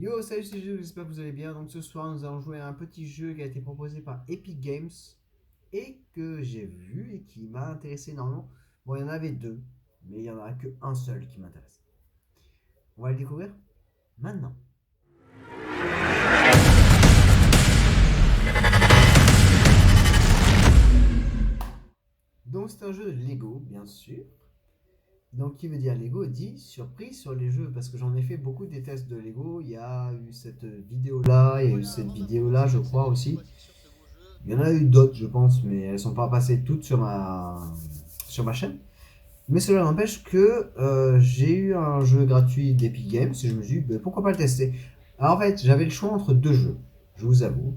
Yo, salut, c'est Jules, j'espère que vous allez bien. Donc ce soir, nous allons jouer à un petit jeu qui a été proposé par Epic Games et que j'ai vu et qui m'a intéressé énormément. Bon, il y en avait deux, mais il n'y en a qu'un seul qui m'intéresse. On va le découvrir maintenant. Donc c'est un jeu de Lego, bien sûr. Donc qui veut dire Lego dit surprise sur les jeux, parce que j'en ai fait beaucoup des tests de Lego. Il y a eu cette vidéo-là, il y a eu cette vidéo-là, je crois aussi. Il y en a eu d'autres, je pense, mais elles sont pas passées toutes sur ma chaîne. Mais cela n'empêche que j'ai eu un jeu gratuit d'Epic Games et je me suis dit, ben, pourquoi pas le tester. Alors en fait, j'avais le choix entre deux jeux, je vous avoue.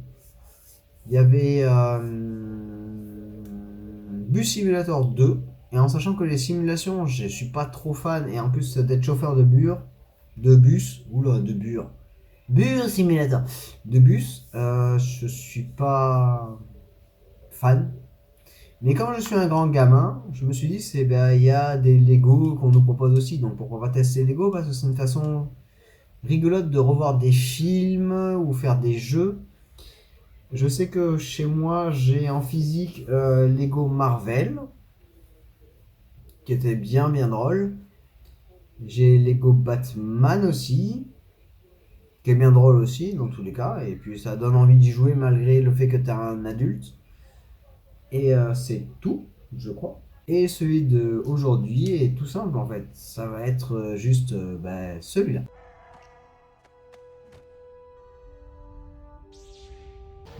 Il y avait Bus Simulator 2, et en sachant que les simulations, je suis pas trop fan, et en plus d'être chauffeur de bus, oula, Bus Simulator, de bus, je suis pas fan. Mais comme je suis un grand gamin, je me suis dit, c'est ben il y a des Lego qu'on nous propose aussi, donc pourquoi pas tester Lego, parce que c'est une façon rigolote de revoir des films ou faire des jeux. Je sais que chez moi, j'ai en physique Lego Marvel, qui était bien drôle. J'ai Lego Batman aussi, qui est bien drôle aussi dans tous les cas, et puis ça donne envie d'y jouer malgré le fait que tu es un adulte. Et c'est tout, je crois. Et celui d'aujourd'hui est tout simple en fait. Ça va être juste ben, celui-là.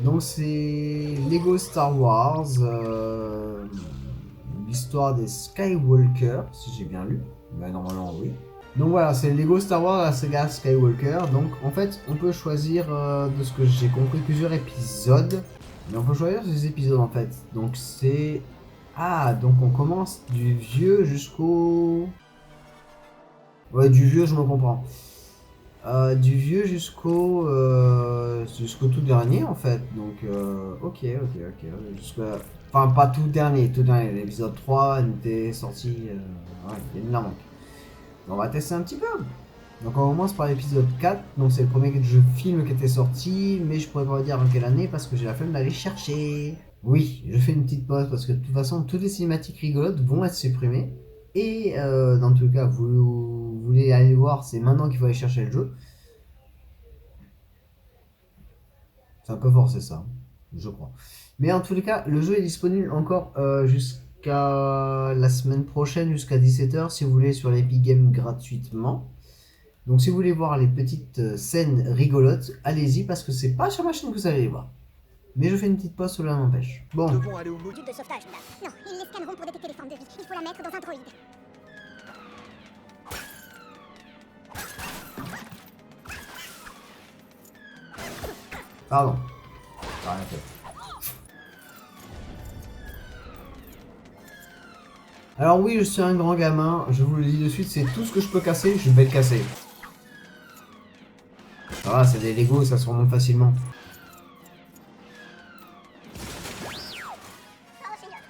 Donc c'est Lego Star Wars, l'histoire des Skywalker, si j'ai bien lu. Ben normalement oui. Donc voilà, c'est Lego Star Wars, la saga Skywalker. Donc en fait, on peut choisir, de ce que j'ai compris, plusieurs épisodes. Mais on peut choisir ces épisodes en fait. Donc c'est... Ah, donc on commence du vieux jusqu'au... Ouais, du vieux, je me comprends. Du vieux jusqu'au tout dernier en fait. Donc ok. Enfin pas tout dernier. L'épisode 3 était sorti... ouais, il y a une manque. On va tester un petit peu. Donc on commence par l'épisode 4, donc c'est le premier jeu film qui était sorti, mais je pourrais pas dire en quelle année parce que j'ai la flemme d'aller chercher. Oui, je fais une petite pause parce que de toute façon toutes les cinématiques rigolotes vont être supprimées. Et dans tout cas, vous voulez aller voir, c'est maintenant qu'il faut aller chercher le jeu. C'est un peu forcé ça, je crois. Mais en tous les cas, le jeu est disponible encore jusqu'à la semaine prochaine, jusqu'à 17h si vous voulez sur l'Epic Game gratuitement. Donc si vous voulez voir les petites scènes rigolotes, allez-y parce que c'est pas sur ma chaîne que vous allez les voir. Mais je fais une petite pause, cela m'empêche. Bon. Nous devons aller au module de sauvetage. Non, ils les scanneront pour détecter les formes de vie. Il faut la mettre dans un droïde. Pardon. J'ai rien fait. Alors oui, je suis un grand gamin, je vous le dis de suite, c'est tout ce que je peux casser, je vais le casser. Ça va, c'est des Lego, ça se remonte facilement. Oh, Seigneur.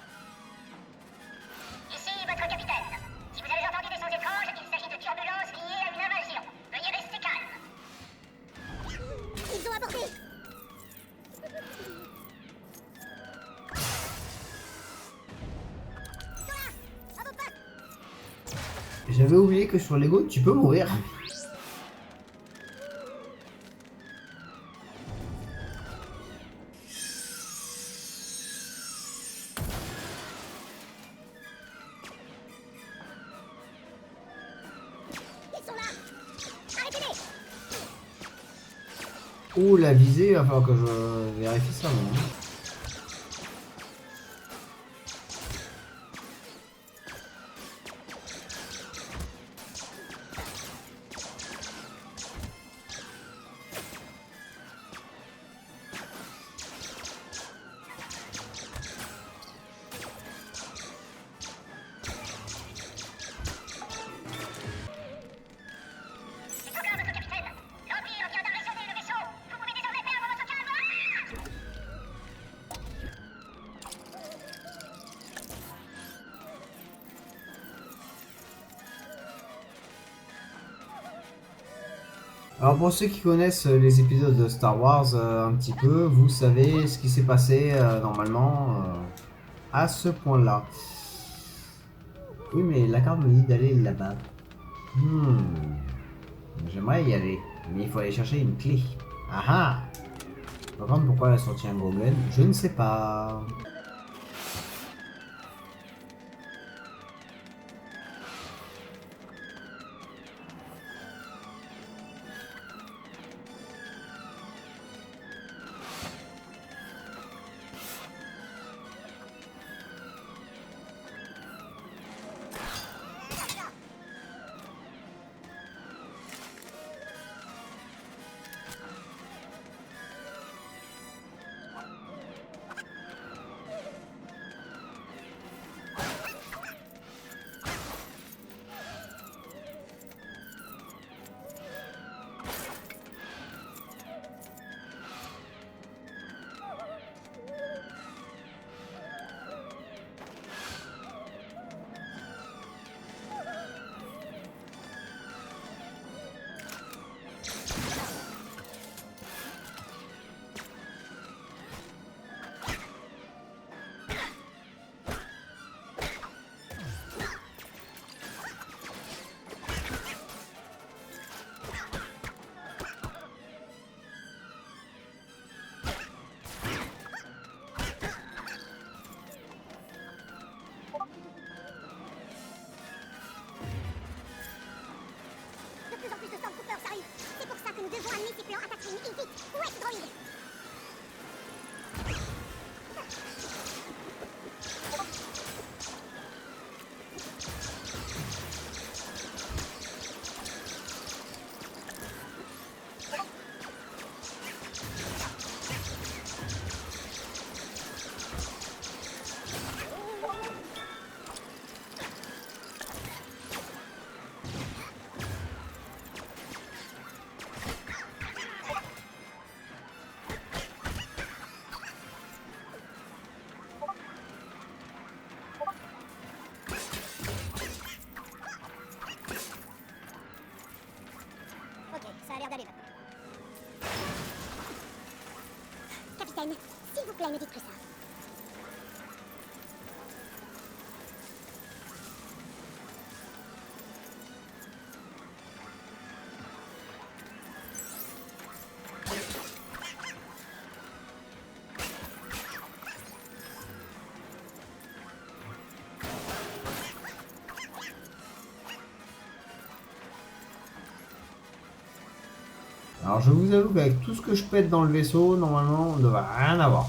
Ici votre capitaine. Si vous avez entendu des sons étranges, il s'agit de turbulences liées à une invasion. Veuillez rester calme. Ils ont abordé. Là, à vos postes. J'avais oublié que sur Lego, tu peux mourir. Ils sont là. Arrêtez-les. Ouh, la visée, il va falloir que je vérifie ça. Moi. C'est trop grave, votre capitaine. L'Empire vient d'arraisonner le vaisseau. Vous pouvez désormais perdre votre calme. Alors pour ceux qui connaissent les épisodes de Star Wars un petit peu, vous savez ce qui s'est passé normalement à ce point-là. Oui, mais la carte me dit d'aller là-bas. J'aimerais y aller, mais il faut aller chercher une clé. Ah ah. Par contre, pourquoi elle a sorti un Grogan, je ne sais pas. De plus en plus de Stormtroopers arrivent. C'est pour ça que nous devons amener ces plans à Tatooine. Et vite. Où est ce droïde? Ok, ça a l'air d'aller maintenant. Capitaine, s'il vous plaît, ne dites plus ça. Alors je vous avoue qu'avec tout ce que je pète dans le vaisseau, normalement on ne devrait rien avoir.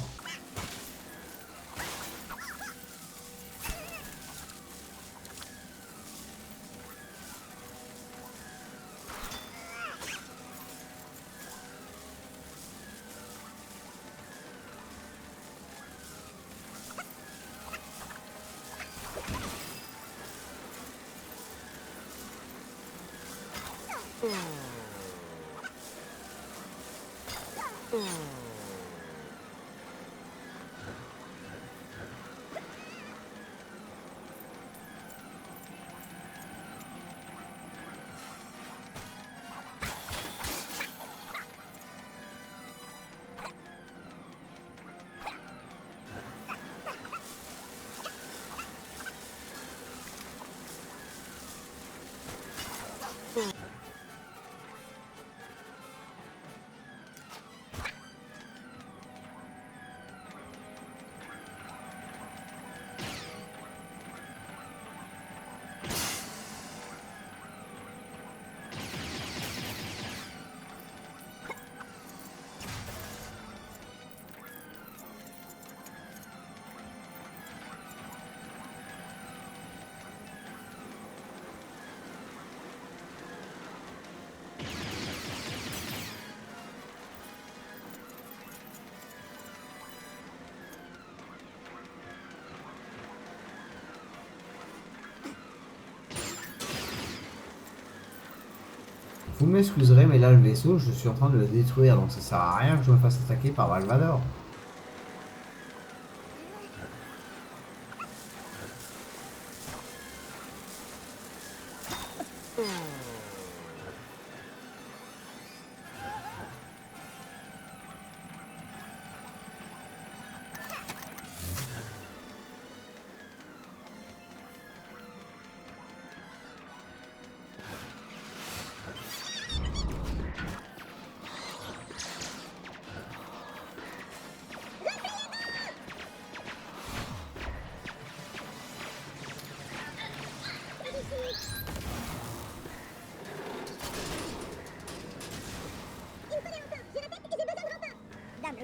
Vous m'excuserez, mais là le vaisseau, je suis en train de le détruire, donc ça sert à rien que je me fasse attaquer par Dark Vador.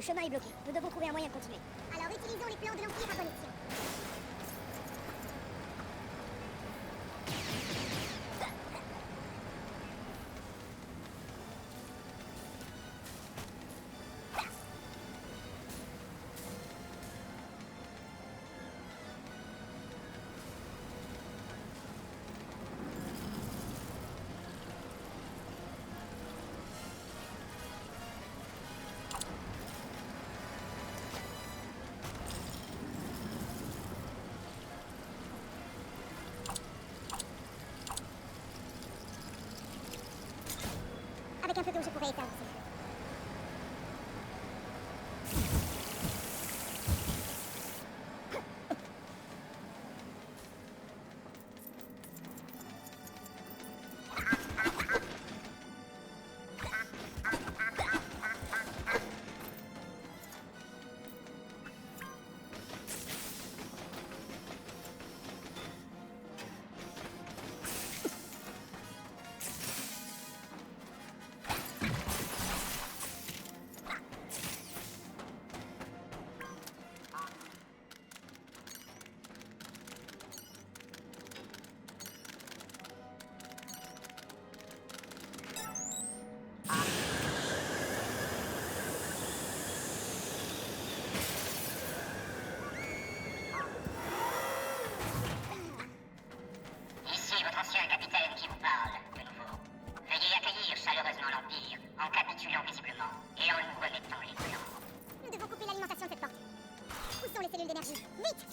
Le chemin est bloqué. Nous devons trouver un moyen de continuer. Alors utilisons les plans de l'Empire à bon escient. Avec un peu d'eau, je pourrais éteindre ces feux. Ici votre ancien capitaine qui vous parle, de nouveau. Veuillez accueillir chaleureusement l'Empire, en capitulant visiblement, et en nous remettant les plans. Nous devons couper l'alimentation de cette porte. Où sont les cellules d'énergie? Vite!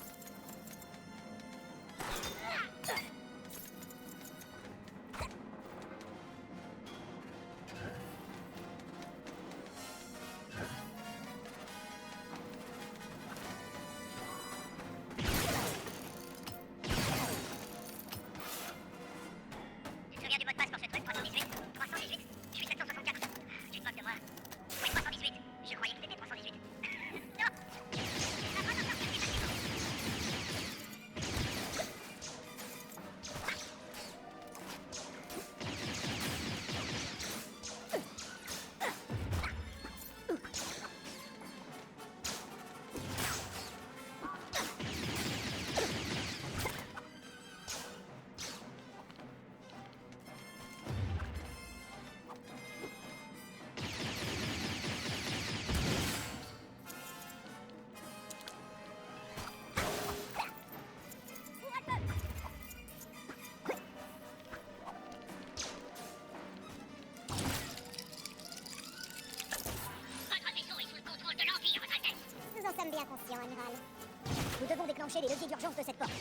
Tu te souviens du mot de passe pour ce truc? 318? 318? Je suis 764. Tu te moques de moi? Oui, 318. Je croyais que c'était 318. Non! Tu vas pas t'en sortir si facilement. Votre vaisseau est sous le contrôle de l'Empire, Votre Altesse. Nous en sommes bien conscients, amiral. Nous devons déclencher les leviers d'urgence de cette porte.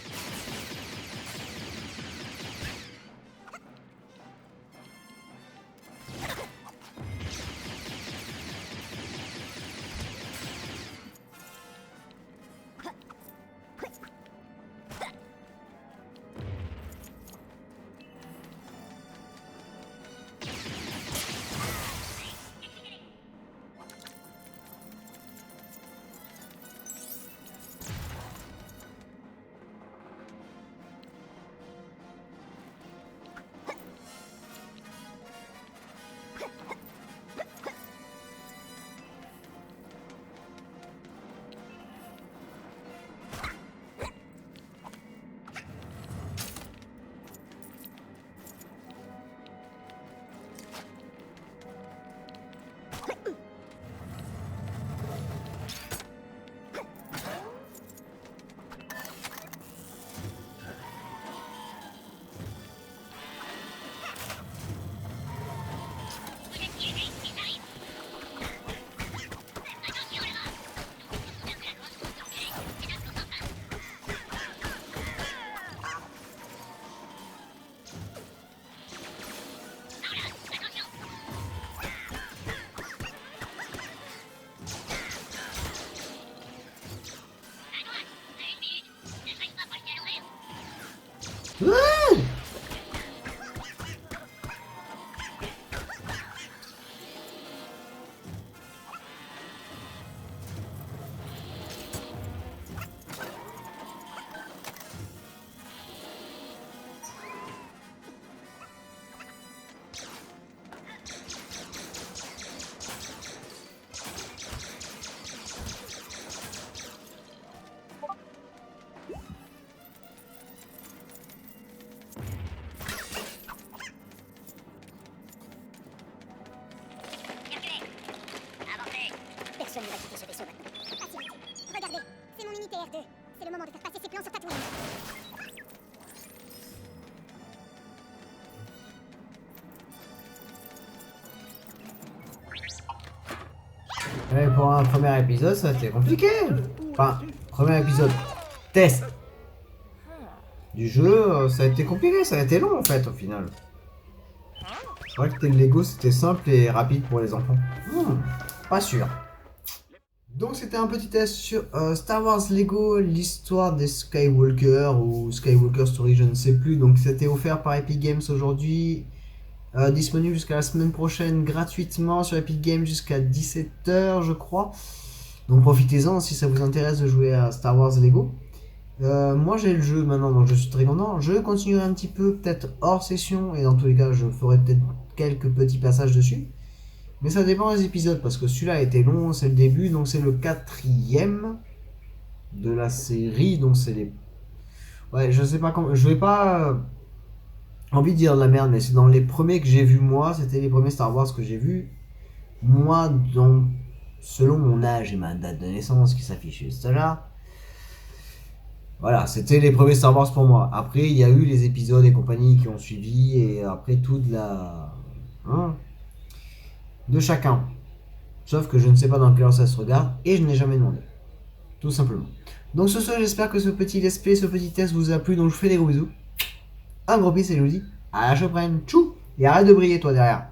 R2, c'est le moment de faire passer ses plans sur Tatooine. Ouais, pour un premier épisode, ça a été compliqué. Enfin, premier épisode test du jeu, ça a été compliqué, ça a été long en fait au final. C'est vrai que le Lego c'était simple et rapide pour les enfants. Pas sûr. Donc c'était un petit test sur Star Wars Lego, l'histoire des Skywalker ou Skywalker Story, je ne sais plus. Donc c'était offert par Epic Games aujourd'hui. Disponible jusqu'à la semaine prochaine gratuitement sur Epic Games jusqu'à 17h je crois. Donc profitez-en si ça vous intéresse de jouer à Star Wars Lego. Moi j'ai le jeu maintenant donc je suis très content. Je continuerai un petit peu peut-être hors session et dans tous les cas je ferai peut-être quelques petits passages dessus. Mais ça dépend des épisodes parce que celui-là a été long, c'est le début donc c'est le 4e de la série donc c'est les... Ouais je sais pas comment... Je vais pas... envie de dire de la merde, mais c'est dans les premiers que j'ai vus moi, c'était les premiers Star Wars que j'ai vus. Moi, donc, selon mon âge et ma date de naissance qui s'affiche juste là, voilà, c'était les premiers Star Wars pour moi. Après, il y a eu les épisodes et compagnie qui ont suivi, et après toute la... Hein, de chacun. Sauf que je ne sais pas dans quelle heure ça se regarde, et je n'ai jamais demandé. Tout simplement. Donc ce soir, j'espère que ce petit let's play, ce petit test vous a plu, donc je vous fais des gros bisous. Un gros bis et je vous dis à la prochaine. Tchou. Et arrête de briller toi derrière.